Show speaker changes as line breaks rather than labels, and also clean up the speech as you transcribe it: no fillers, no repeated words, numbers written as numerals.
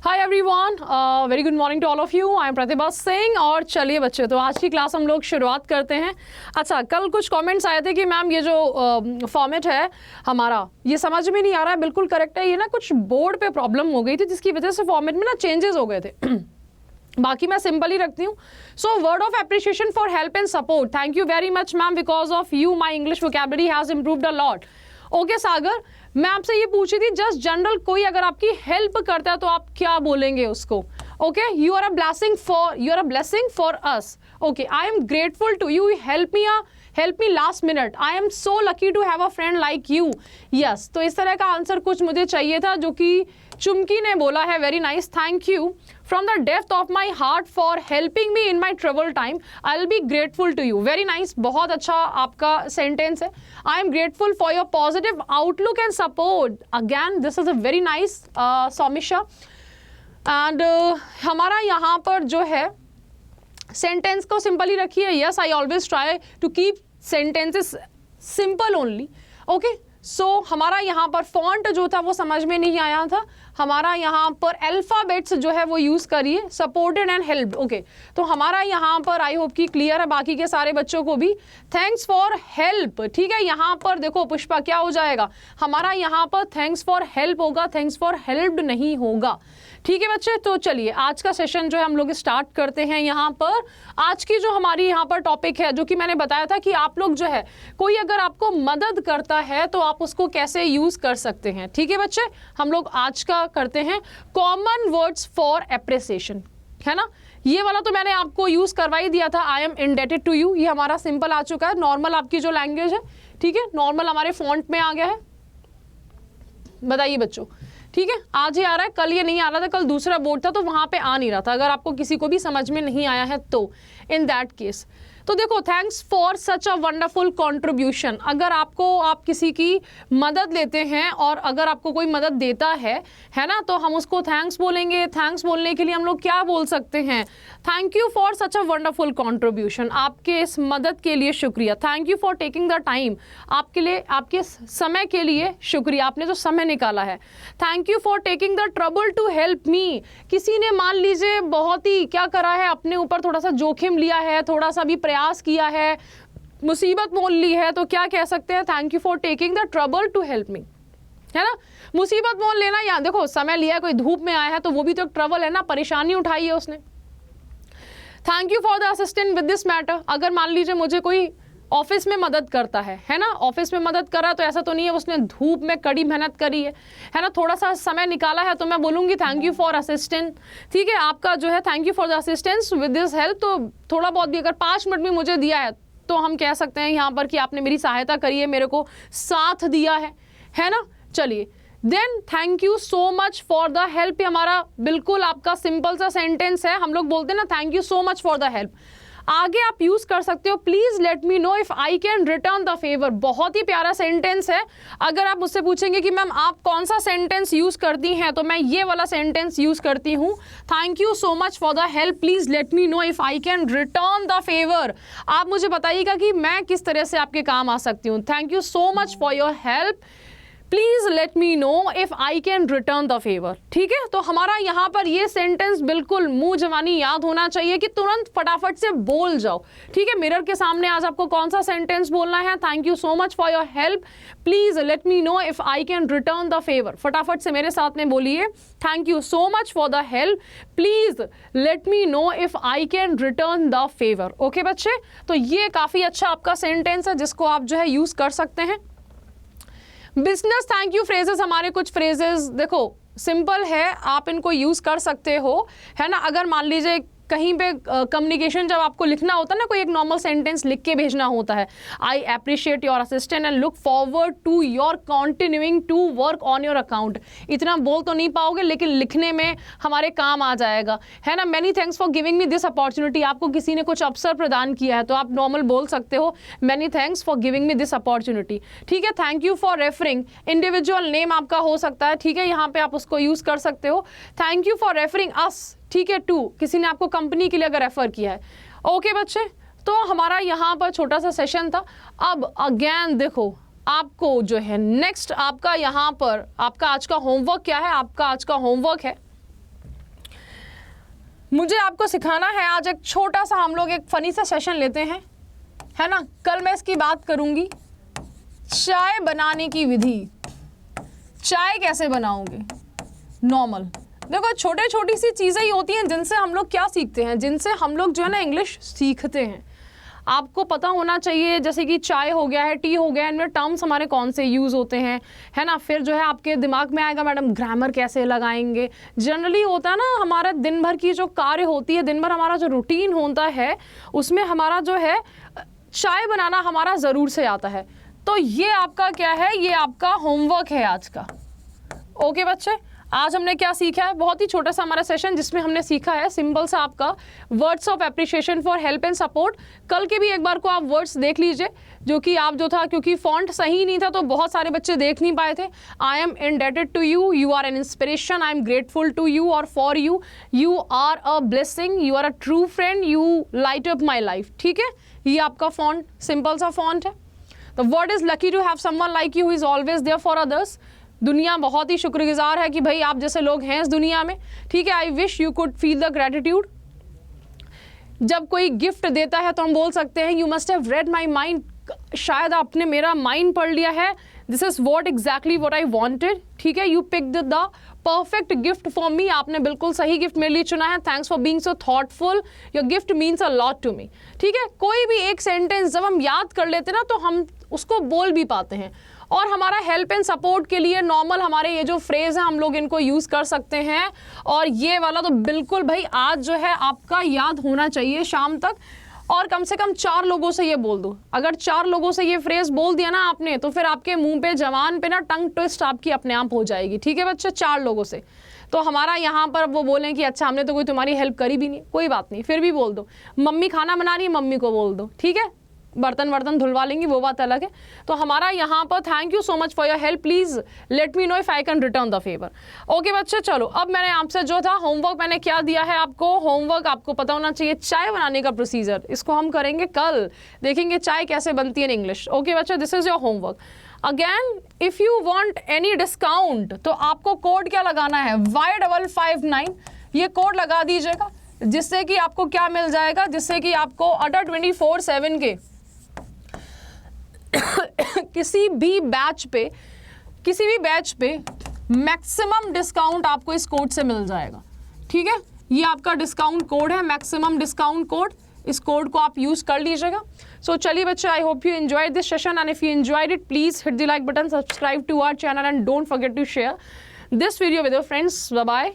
Hi everyone, very good morning to all of you. I am Pratibha Singh. और चलिए बच्चे, तो आज की क्लास हम लोग शुरुआत करते हैं। अच्छा, कल कुछ कमेंट्स आए थे कि मैम ये जो फॉर्मेट है हमारा, ये समझ में नहीं आ रहा है। बिल्कुल करेक्ट है, ये ना कुछ बोर्ड पे प्रॉब्लम हो गई थी जिसकी वजह से फॉर्मेट में ना चेंजेस हो गए थे। बाकी मैं सिंपल ही रखती हूँ। So word of appreciation for help and support. Thank you very much ma'am, because of you my English vocabulary has improved a lot. Okay Sagar, मैं आपसे ये पूछी थी जस्ट जनरल, कोई अगर आपकी हेल्प करता है तो आप क्या बोलेंगे उसको? Okay, you are a blessing for us. Okay, I am grateful to you, help me last minute. I am so lucky to have a friend like you. Yes, तो इस तरह का आंसर कुछ मुझे चाहिए था जो कि चुमकी ने बोला है। Very nice, thank you from the depth of my heart for helping me in my travel time. I will be grateful to you. Very nice, बहुत अच्छा आपका सेंटेंस है। I am grateful for your positive outlook and support. Again this is a very nice Saumisha. And हमारा यहाँ पर जो है sentence को सिंपल ही रखिए। Yes, I always try to keep sentences simple only. Okay, so हमारा यहाँ पर फॉन्ट जो था वो समझ में नहीं आया था। हमारा यहाँ पर अल्फ़ाबेट्स जो है वो यूज़ करिए, सपोर्टेड एंड हेल्प्ड। ओके, तो हमारा यहाँ पर आई होप कि क्लियर है बाकी के सारे बच्चों को भी। थैंक्स फॉर हेल्प, ठीक है। यहाँ पर देखो पुष्पा, क्या हो जाएगा हमारा यहाँ पर? थैंक्स फॉर हेल्प होगा, थैंक्स फॉर हेल्प्ड नहीं होगा। ठीक है बच्चे, तो चलिए आज का सेशन जो है हम लोग स्टार्ट करते हैं। यहाँ पर आज की जो हमारी यहाँ पर टॉपिक है, जो कि मैंने बताया था कि आप लोग जो है कोई अगर आपको मदद करता है तो आप उसको कैसे यूज़ कर सकते हैं। ठीक है बच्चे, हम लोग आज का करते हैं कॉमन वर्ड्स फॉर एप्रिसिएशन, है ना। ये वाला तो मैंने आपको यूज़ करवा ही दिया था, I am indebted to you. ये हमारा सिंपल आ चुका है, नॉर्मल आपकी जो लैंग्वेज है, ठीक है, नॉर्मल हमारे फॉन्ट में आ गया है। बताइए बच्चों, ठीक है, आज ही आ रहा है, कल ये नहीं आ रहा था, कल दूसरा बोर्ड था तो वहाँ पे आ नहीं रहा था। अगर आपको किसी को भी समझ में नहीं आया है तो इन दैट केस तो देखो, thanks for such a wonderful contribution. अगर आप किसी की मदद लेते हैं और अगर आपको कोई मदद देता है ना, तो हम उसको थैंक्स बोलेंगे। थैंक्स बोलने के लिए हम लोग क्या बोल सकते हैं? Thank you for such a wonderful contribution, आपके इस मदद के लिए शुक्रिया। Thank you for taking the time, आपके लिए, आपके समय के लिए शुक्रिया, आपने जो समय निकाला है। Thank you for taking the trouble to help me. किसी ने मान लीजिए बहुत ही क्या करा है, अपने ऊपर थोड़ा सा जोखिम लिया है, थोड़ा सा भी प्रयास किया है, मुसीबत मोल ली है, तो क्या कह सकते हैं? Thank you for taking the trouble to help me, है ना। मुसीबत मोल लेना, या देखो समय लिया है, कोई धूप में आया है तो वो भी तो एक ट्रबल है ना, परेशानी उठाई है उसने। Thank you for the assistant with this matter. अगर मान लीजिए मुझे कोई ऑफिस में मदद करता है ना, ऑफिस में मदद करा तो ऐसा तो नहीं है उसने धूप में कड़ी मेहनत करी है ना, थोड़ा सा समय निकाला है, तो मैं बोलूँगी थैंक यू फॉर असिस्टेंट। ठीक है, आपका जो है thank you for the assistance with this help. तो थोड़ा बहुत भी अगर 5 मिनट भी मुझे दिया है तो हम कह सकते हैं यहाँ पर कि आपने मेरी सहायता करी है, मेरे को साथ दिया है ना। चलिए, then thank you so much for the help. हमारा बिल्कुल आपका सिंपल सा सेंटेंस है, हम लोग बोलते हैं ना thank you so much for the help. आगे आप यूज कर सकते हो, please let me know if I can return the favour. बहुत ही प्यारा सेंटेंस है। अगर आप मुझसे पूछेंगे कि मैम आप कौन सा सेंटेंस यूज करती हैं, तो मैं ये वाला सेंटेंस यूज करती हूँ, thank you so much for the help, please let me know if I can return the favour. आप मुझे बताइएगा कि मैं किस तरह से आपके काम आ सकती हूँ। Thank you so much for your help, please let me know if I can return the favour. ठीक है, तो हमारा यहाँ पर ये सेंटेंस बिल्कुल मुंह जवानी याद होना चाहिए कि तुरंत फटाफट से बोल जाओ। ठीक है, मिरर के सामने आज आपको कौन सा सेंटेंस बोलना है? Thank you so much for your help, please let me know if I can return the favour. फटाफट से मेरे साथ में बोलिए, thank you so much for the help, please let me know if I can return the favour. Okay बच्चे, तो ये काफ़ी अच्छा आपका सेंटेंस है जिसको आप जो है यूज़ कर सकते हैं। बिजनेस थैंक यू फ्रेजेस, हमारे कुछ फ्रेजेस देखो सिंपल है, आप इनको यूज़ कर सकते हो, है ना। अगर मान लीजिए कहीं पे कम्युनिकेशन जब आपको लिखना होता है ना, कोई एक नॉर्मल सेंटेंस लिख के भेजना होता है, I appreciate your assistant and look forward to your continuing to work on your account. इतना बोल तो नहीं पाओगे लेकिन लिखने में हमारे काम आ जाएगा, है ना। Many thanks for giving me this opportunity, आपको किसी ने कुछ अवसर प्रदान किया है तो आप नॉर्मल बोल सकते हो many thanks for giving me this opportunity. ठीक है, thank you for referring, individual name आपका हो सकता है, ठीक है, यहाँ पे आप उसको यूज़ कर सकते हो। थैंक यू फॉर रेफरिंग अस, ठीक है, टू, किसी ने आपको कंपनी के लिए अगर रेफर किया है। ओके बच्चे, तो हमारा यहाँ पर छोटा सा सेशन था। अब अगेन देखो आपको जो है नेक्स्ट आपका यहाँ पर आपका आज का होमवर्क क्या है? आपका आज का होमवर्क है मुझे आपको सिखाना है आज एक छोटा सा, हम लोग एक फनी सा सेशन लेते हैं, है ना। कल मैं इसकी बात करूंगी, चाय बनाने की विधि। चाय कैसे बनाओगे नॉर्मल। देखो छोटे छोटी सी चीज़ें ही होती हैं जिनसे हम लोग क्या सीखते हैं, जिनसे हम लोग जो है ना इंग्लिश सीखते हैं। आपको पता होना चाहिए, जैसे कि चाय हो गया है, टी हो गया है, इनमें टर्म्स हमारे कौन से यूज़ होते हैं, है ना। फिर जो है आपके दिमाग में आएगा मैडम ग्रामर कैसे लगाएंगे। जनरली होता है ना, हमारा दिन भर की जो कार्य होती है, दिन भर हमारा जो रूटीन होता है, उसमें हमारा जो है चाय बनाना हमारा ज़रूर से आता है। तो ये आपका क्या है, ये आपका होमवर्क है आज का। ओके बच्चे, आज हमने क्या सीखा है, बहुत ही छोटा सा हमारा सेशन जिसमें हमने सीखा है सिंपल सा आपका words of appreciation for help and support. कल के भी एक बार को आप वर्ड्स देख लीजिए, जो कि आप जो था, क्योंकि फॉन्ट सही नहीं था तो बहुत सारे बच्चे देख नहीं पाए थे। I am indebted to you, you are an inspiration, I am grateful to you और for you, you are a blessing, you are a true friend, you light up my life. ठीक है, ये आपका फॉन्ट सिंपल सा font है। The word is lucky to have someone like you, is always there for others. दुनिया बहुत ही शुक्रगुजार है कि भाई आप जैसे लोग हैं इस दुनिया में। ठीक है, I wish you could feel the gratitude. जब कोई गिफ्ट देता है तो हम बोल सकते हैं you must have read my mind, शायद आपने मेरा माइंड पढ़ लिया है। This is what exactly what I wanted. ठीक है, you picked the perfect gift for me, आपने बिल्कुल सही गिफ्ट मेरे लिए चुना है। Thanks for being so thoughtful, your gift means a lot to me. ठीक है, कोई भी एक सेंटेंस जब हम याद कर लेते ना तो हम उसको बोल भी पाते हैं। और हमारा हेल्प एंड सपोर्ट के लिए नॉर्मल हमारे ये जो फ्रेज है हम लोग इनको यूज़ कर सकते हैं। और ये वाला तो बिल्कुल भाई आज जो है आपका याद होना चाहिए शाम तक। और कम से कम 4 लोगों से ये बोल दो। अगर 4 लोगों से ये फ्रेज बोल दिया ना आपने, तो फिर आपके मुंह पे, जवान पे ना टंग ट्विस्ट आपकी अपने आप हो जाएगी। ठीक है बच्चे, 4 लोगों से। तो हमारा यहाँ पर वो बोलें कि अच्छा हमने तो कोई तुम्हारी हेल्प करी भी नहीं, कोई बात नहीं, फिर भी बोल दो। मम्मी खाना बना रही है, मम्मी को बोल दो। ठीक है, बर्तन वर्तन धुलवा लेंगी, वो बात अलग है। तो हमारा यहाँ पर thank you so much for your help, please let me know if I can return the favour. Okay बच्चे, चलो अब मैंने आपसे जो था होमवर्क मैंने क्या दिया है आपको। होमवर्क आपको पता होना चाहिए चाय बनाने का प्रोसीजर, इसको हम करेंगे कल, देखेंगे चाय कैसे बनती है इन इंग्लिश। ओके बच्चे, this is your homework. Again if you want any discount तो आपको कोड क्या लगाना है, Y559, ये कोड लगा दीजिएगा, जिससे कि आपको क्या मिल जाएगा, जिससे कि आपको अडर 24/7 के किसी भी बैच पे मैक्सिमम डिस्काउंट आपको इस कोड से मिल जाएगा। ठीक है, ये आपका डिस्काउंट कोड है, मैक्सिमम डिस्काउंट कोड। इस कोड को आप यूज कर लीजिएगा। सो चलिए बच्चे, I hope you enjoyed this session and if you enjoyed it please hit the like button, subscribe to our channel and don't forget to share this video with your friends. Bye bye.